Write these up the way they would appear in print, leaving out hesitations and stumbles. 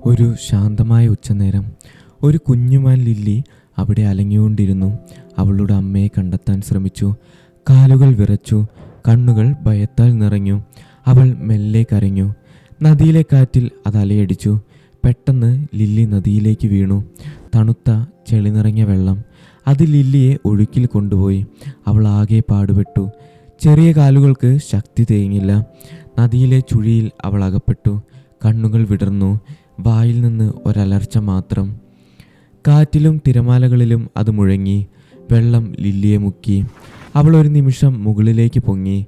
ഒരു ശാന്തമായ ഉച്ചനേരം ഒരു കുഞ്ഞുമാൻ ലില്ലി അവിടെ അലഞ്ഞുകൊണ്ടിരുന്നു. അവളുടെ അമ്മയെ കണ്ടെത്താൻ ശ്രമിച്ചു. കാലുകൾ വിറച്ചു, കണ്ണുകൾ ഭയത്താൽ നിറഞ്ഞു. അവൾ മെല്ലെ കരഞ്ഞു. നദിയിലെ കാറ്റിൽ അത് അലയടിച്ചു. പെട്ടെന്ന് ലില്ലി നദിയിലേക്ക് വീണു. തണുത്ത ചെളി നിറഞ്ഞ വെള്ളം അത് ലില്ലിയെ ഒഴുക്കിൽ കൊണ്ടുപോയി. അവൾ ആകെ പാടുപെട്ടു. ചെറിയ കാലുകൾക്ക് ശക്തി തേങ്ങില്ല. നദിയിലെ ചുഴിയിൽ അവൾ അകപ്പെട്ടു. കണ്ണുകൾ വിടർന്നു. വായിൽ നിന്ന് ഒരലർച്ച മാത്രം. കാറ്റിലും തിരമാലകളിലും അത് മുഴങ്ങി. വെള്ളം ലില്ലിയെ മുക്കി. അവൾ ഒരു നിമിഷം മുകളിലേക്ക് പൊങ്ങി.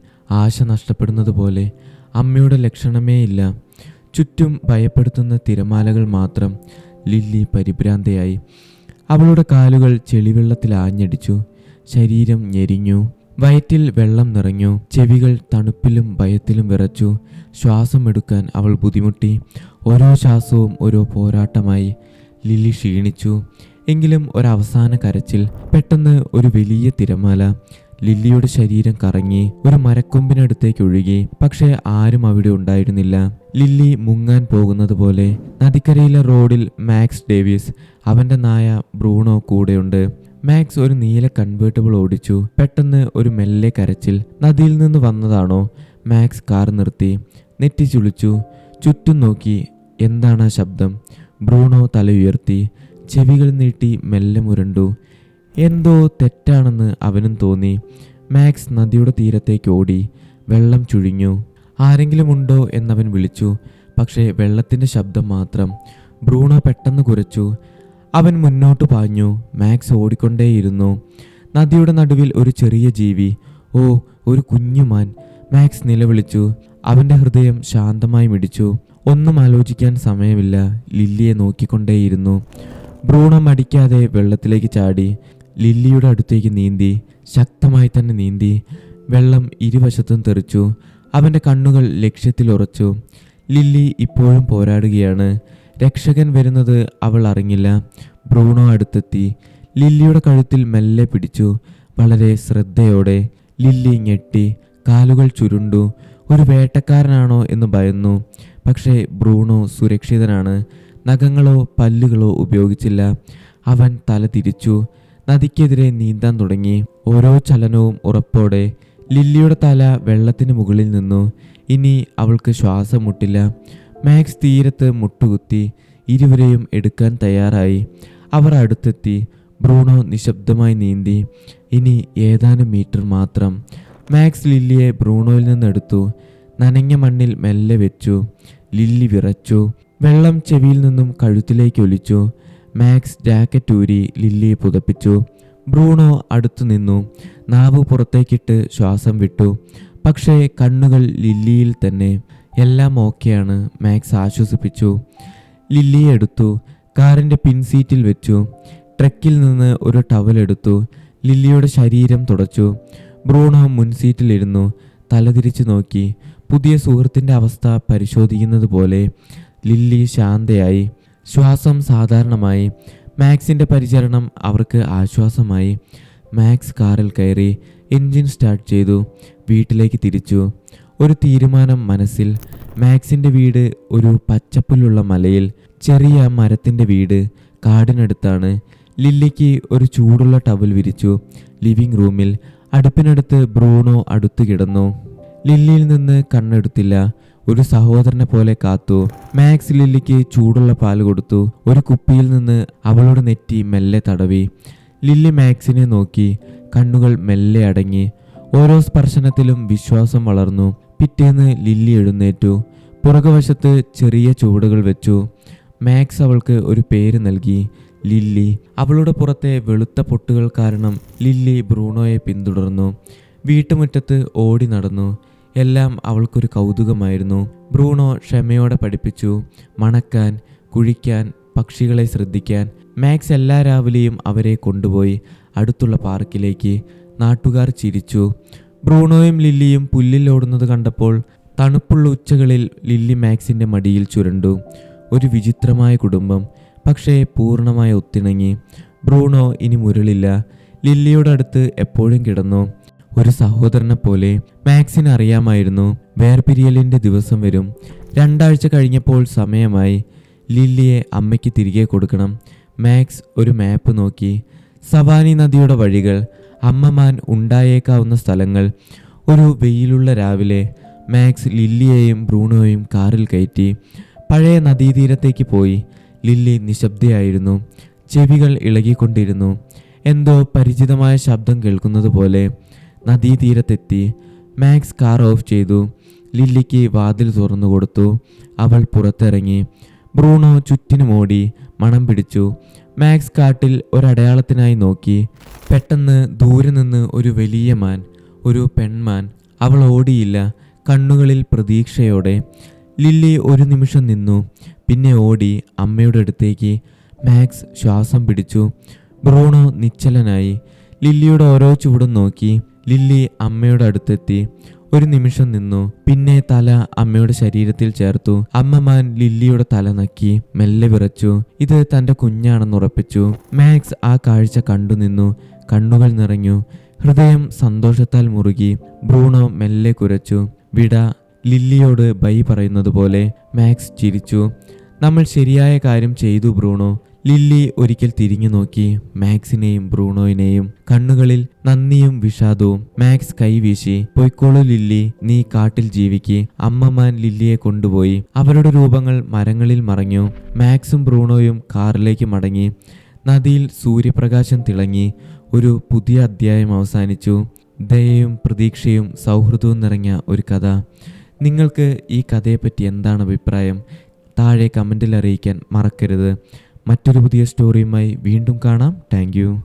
ആശ നഷ്ടപ്പെടുന്നത് പോലെ. അമ്മയുടെ ലക്ഷണമേ ഇല്ല. ചുറ്റും ഭയപ്പെടുത്തുന്ന തിരമാലകൾ മാത്രം. ലില്ലി പരിഭ്രാന്തയായി. അവളുടെ കാലുകൾ ചെളിവെള്ളത്തിൽ ആഞ്ഞടിച്ചു. ശരീരം ഞെരിഞ്ഞു. വയറ്റിൽ വെള്ളം നിറഞ്ഞു. ചെവികൾ തണുപ്പിലും ഭയത്തിലും വിറച്ചു. ശ്വാസം എടുക്കാൻ അവൾ ബുദ്ധിമുട്ടി. ഓരോ ശ്വാസവും ഓരോ പോരാട്ടമായി. ലില്ലി ക്ഷീണിച്ചു. എങ്കിലും ഒരവസാന കരച്ചിൽ. പെട്ടെന്ന് ഒരു വലിയ തിരമാല ലില്ലിയുടെ ശരീരം കറങ്ങി ഒരു മരക്കൊമ്പിനടുത്തേക്ക് ഒഴുകി. പക്ഷേ ആരും അവിടെ ഉണ്ടായിരുന്നില്ല. ലില്ലി മുങ്ങാൻ പോകുന്നത് പോലെ. നദിക്കരയിലെ റോഡിൽ മാക്സ് ഡേവിസ്, അവന്റെ നായ ബ്രൂണോ കൂടെയുണ്ട്. മാക്സ് ഒരു നീല കൺവേർട്ടബിൾ ഓടിച്ചു. പെട്ടെന്ന് ഒരു മെല്ലെ കരച്ചിൽ. നദിയിൽ നിന്ന് വന്നതാണോ? മാക്സ് കാർ നിർത്തി. നെറ്റി ചുളിച്ചു. ചുറ്റും നോക്കി. എന്താണ് ആ ശബ്ദം? ബ്രൂണോ തല ഉയർത്തി. ചെവികൾ നീട്ടി മെല്ലെ മുരണ്ടു. എന്തോ തെറ്റാണെന്ന് അവനും തോന്നി. മാക്സ് നദിയുടെ തീരത്തേക്ക് ഓടി. വെള്ളം ചുഴിഞ്ഞു. ആരെങ്കിലും ഉണ്ടോ എന്നവൻ വിളിച്ചു. പക്ഷേ വെള്ളത്തിൻ്റെ ശബ്ദം മാത്രം. ബ്രൂണോ പെട്ടെന്ന് കുരച്ചു. അവൻ മുന്നോട്ട് പാഞ്ഞു. മാക്സ് ഓടിക്കൊണ്ടേയിരുന്നു. നദിയുടെ നടുവിൽ ഒരു ചെറിയ ജീവി. ഓ, ഒരു കുഞ്ഞുമാൻ! മാക്സ് നിലവിളിച്ചു. അവൻ്റെ ഹൃദയം ശാന്തമായി മിടിച്ചു. ഒന്നും ആലോചിക്കാൻ സമയമില്ല. ലില്ലിയെ നോക്കിക്കൊണ്ടേയിരുന്നു. ബ്രൂണോ മടിക്കാതെ വെള്ളത്തിലേക്ക് ചാടി. ലില്ലിയുടെ അടുത്തേക്ക് നീന്തി. ശക്തമായി തന്നെ നീന്തി. വെള്ളം ഇരുവശത്തും തെറിച്ചു. അവൻ്റെ കണ്ണുകൾ ലക്ഷ്യത്തിൽ ഉറച്ചു. ലില്ലി ഇപ്പോഴും പോരാടുകയാണ്. രക്ഷകൻ വരുന്നത് അവൾ അറിഞ്ഞില്ല. ബ്രൂണോ അടുത്തെത്തി. ലില്ലിയുടെ കഴുത്തിൽ മെല്ലെ പിടിച്ചു. വളരെ ശ്രദ്ധയോടെ. ലില്ലി ഞെട്ടി. കാലുകൾ ചുരുണ്ടു. ഒരു വേട്ടക്കാരനാണോ എന്ന് ഭയന്നു. പക്ഷേ ബ്രൂണോ സുരക്ഷിതനാണ്. നഖങ്ങളോ പല്ലുകളോ ഉപയോഗിച്ചില്ല. അവൻ തല തിരിച്ചു. നദിക്കെതിരെ നീന്താൻ തുടങ്ങി. ഓരോ ചലനവും ഉറപ്പോടെ. ലില്ലിയുടെ തല വെള്ളത്തിന് മുകളിൽ നിന്നു. ഇനി അവൾക്ക് ശ്വാസം മുട്ടില്ല. മാക്സ് തീരത്ത് മുട്ടുകുത്തി. ഇരുവരെയും എടുക്കാൻ തയ്യാറായി. അവർ അടുത്തെത്തി. ബ്രൂണോ നിശബ്ദമായി നീന്തി. ഇനി ഏതാനും മീറ്റർ മാത്രം. മാക്സ് ലില്ലിയെ ബ്രൂണോയിൽ നിന്നെടുത്തു. നനഞ്ഞ മണ്ണിൽ മെല്ലെ വെച്ചു. ലില്ലി വിറച്ചു. വെള്ളം ചെവിയിൽ നിന്നും കഴുത്തിലേക്ക് ഒലിച്ചു. മാക്സ് ജാക്കറ്റ് ഊരി ലില്ലിയെ പുതപ്പിച്ചു. ബ്രൂണോ അടുത്തു നിന്നു. നാവ് പുറത്തേക്കിട്ട് ശ്വാസം വിട്ടു. പക്ഷേ കണ്ണുകൾ ലില്ലിയിൽ തന്നെ. എല്ലാം ഓക്കെയാണ്, മാക്സ് ആശ്വസിപ്പിച്ചു. ലില്ലിയെ എടുത്തു. കാറിൻ്റെ പിൻസീറ്റിൽ വെച്ചു. ട്രക്കിൽ നിന്ന് ഒരു ടവൽ എടുത്തു. ലില്ലിയുടെ ശരീരം തുടച്ചു. ബ്രൂണോ മുൻസീറ്റിലിരുന്നു. തലതിരിച്ചു നോക്കി. പുതിയ സുഹൃത്തിൻ്റെ അവസ്ഥ പരിശോധിക്കുന്നത് പോലെ. ലില്ലി ശാന്തയായി. ശ്വാസം സാധാരണമായി. മാക്സിൻ്റെ പരിചരണം അവർക്ക് ആശ്വാസമായി. മാക്സ് കാറിൽ കയറി. എൻജിൻ സ്റ്റാർട്ട് ചെയ്തു. വീട്ടിലേക്ക് തിരിച്ചു. ഒരു തീരുമാനം മനസ്സിൽ. മാക്സിൻ്റെ വീട് ഒരു പച്ചപ്പുല്ലുള്ള മലയിൽ. ചെറിയ മരത്തിൻ്റെ വീട് കാടിനടുത്താണ്. ലില്ലിക്ക് ഒരു ചൂടുള്ള ടവൽ വിരിച്ചു. ലിവിംഗ് റൂമിൽ അടുപ്പിനടുത്ത് ബ്രൂണോ അടുത്തു കിടന്നു. ലില്ലിയിൽ നിന്ന് കണ്ണെടുത്തില്ല. ഒരു സഹോദരനെ പോലെ കാത്തു. മാക്സ് ലില്ലിക്ക് ചൂടുള്ള പാൽ കൊടുത്തു. ഒരു കുപ്പിയിൽ നിന്ന് അവളുടെ നെറ്റി മെല്ലെ തടവി. ലില്ലി മാക്സിനെ നോക്കി. കണ്ണുകൾ മെല്ലെ അടങ്ങി. ഓരോ സ്പർശനത്തിലും വിശ്വാസം വളർന്നു. പിറ്റേന്ന് ലില്ലി എഴുന്നേറ്റു. പുറകുവശത്ത് ചെറിയ ചുവടുകൾ വെച്ചു. മാക്സ് അവൾക്ക് ഒരു പേര് നൽകി, ലില്ലി. അവളുടെ പുറത്തെ വെളുത്ത പൊട്ടുകൾ കാരണം ലില്ലി ബ്രൂണോയെ പിന്തുടർന്നു. വീട്ടുമുറ്റത്ത് ഓടി നടന്നു. എല്ലാം അവൾക്കൊരു കൗതുകമായിരുന്നു. ബ്രൂണോ ക്ഷമയോടെ പഠിപ്പിച്ചു. മണക്കാൻ, കുഴിക്കാൻ, പക്ഷികളെ ശ്രദ്ധിക്കാൻ. മാക്സ് എല്ലാ രാവിലെയും അവരെ കൊണ്ടുപോയി അടുത്തുള്ള പാർക്കിലേക്ക്. നാട്ടുകാർ ചിരിച്ചു. ബ്രൂണോയും ലില്ലിയും പുല്ലിൽ ഓടുന്നത് കണ്ടപ്പോൾ തണുപ്പുള്ള ഉച്ചകളിൽ ലില്ലി മാക്സിൻ്റെ മടിയിൽ ചുരണ്ടു. ഒരു വിചിത്രമായ കുടുംബം, പക്ഷേ പൂർണ്ണമായി ഒത്തിണങ്ങി. ബ്രൂണോ ഇനി മുരളില്ല. ലില്ലിയുടെ അടുത്ത് എപ്പോഴും കിടന്നു. ഒരു സഹോദരനെ പോലെ. മാക്സിന് അറിയാമായിരുന്നു വേർപിരിയലിൻ്റെ ദിവസം വരും. 2 ആഴ്ച കഴിഞ്ഞപ്പോൾ സമയമായി. ലില്ലിയെ അമ്മയ്ക്ക് തിരികെ കൊടുക്കണം. മാക്സ് ഒരു മാപ്പ് നോക്കി. സവാനി നദിയുടെ വഴികൾ, അമ്മമാൻ ഉണ്ടായേക്കാവുന്ന സ്ഥലങ്ങൾ. ഒരു വെയിലുള്ള രാവിലെ മാക്സ് ലില്ലിയെയും ബ്രൂണോയും കാറിൽ കയറ്റി പഴയ നദീതീരത്തേക്ക് പോയി. ലില്ലി നിശബ്ദയായിരുന്നു. ചെവികൾ ഇളകിക്കൊണ്ടിരുന്നു. എന്തോ പരിചിതമായ ശബ്ദം കേൾക്കുന്നത് പോലെ. നദീതീരത്തെത്തി. മാക്സ് കാർ ഓഫ് ചെയ്തു. ലില്ലിക്ക് വാതിൽ തുറന്നു കൊടുത്തു. അവൾ പുറത്തിറങ്ങി. ബ്രൂണോ ചുറ്റിനും ഓടി. മണം പിടിച്ചു. മാക്സ് കാട്ടിൽ ഒരടയാളത്തിനായി നോക്കി. പെട്ടെന്ന് ദൂരെ നിന്ന് ഒരു വലിയ മാൻ, ഒരു പെൺമാൻ. അവൾ ഓടിയില്ല, കണ്ണുകളിൽ പ്രതീക്ഷയോടെ. ലില്ലി ഒരു നിമിഷം നിന്നു, പിന്നെ ഓടി അമ്മയുടെ അടുത്തേക്ക്. മാക്സ് ശ്വാസം പിടിച്ചു. ബ്രൂണോ നിശ്ചലനായി. ലില്ലിയുടെ ഓരോ ചുവടും നോക്കി. ലില്ലി അമ്മയുടെ അടുത്തെത്തി. ഒരു നിമിഷം നിന്നു, പിന്നെ തല അമ്മയുടെ ശരീരത്തിൽ ചേർത്തു. അമ്മമാൻ ലില്ലിയുടെ തല നക്കി, മെല്ലെ വിറച്ചു. ഇത് തൻ്റെ കുഞ്ഞാണെന്ന് ഉറപ്പിച്ചു. മാക്സ് ആ കാഴ്ച കണ്ടു നിന്നു. കണ്ണുകൾ നിറഞ്ഞു. ഹൃദയം സന്തോഷത്താൽ മുറുകി. ബ്രൂണോ മെല്ലെ കുരച്ചു. വിട. ലില്ലിയോട് ബൈ പറയുന്നത് പോലെ. മാക്സ് ചിരിച്ചു. നമ്മൾ ശരിയായ കാര്യം ചെയ്തു ബ്രൂണോ. ലില്ലി ഒരിക്കൽ തിരിഞ്ഞു നോക്കി മാക്സിനെയും ബ്രൂണോയിനെയും. കണ്ണുകളിൽ നന്ദിയും വിഷാദവും. മാക്സ് കൈവീശി. പൊയ്ക്കോളൂ ലില്ലി, നീ കാട്ടിൽ ജീവിക്ക്. അമ്മമാൻ ലില്ലിയെ കൊണ്ടുപോയി. അവരുടെ രൂപങ്ങൾ മരങ്ങളിൽ മറഞ്ഞു. മാക്സും ബ്രൂണോയും കാറിലേക്ക് മടങ്ങി. നദിയിൽ സൂര്യപ്രകാശം തിളങ്ങി. ഒരു പുതിയ അധ്യായം അവസാനിച്ചു. ദയയും പ്രതീക്ഷയും സൗഹൃദവും നിറഞ്ഞ ഒരു കഥ. നിങ്ങൾക്ക് ഈ കഥയെപ്പറ്റി എന്താണ് അഭിപ്രായം? താഴെ കമൻറ്റിൽ അറിയിക്കാൻ മറക്കരുത്. മറ്റൊരു പുതിയ സ്റ്റോറിയുമായി വീണ്ടും കാണാം. Thank you.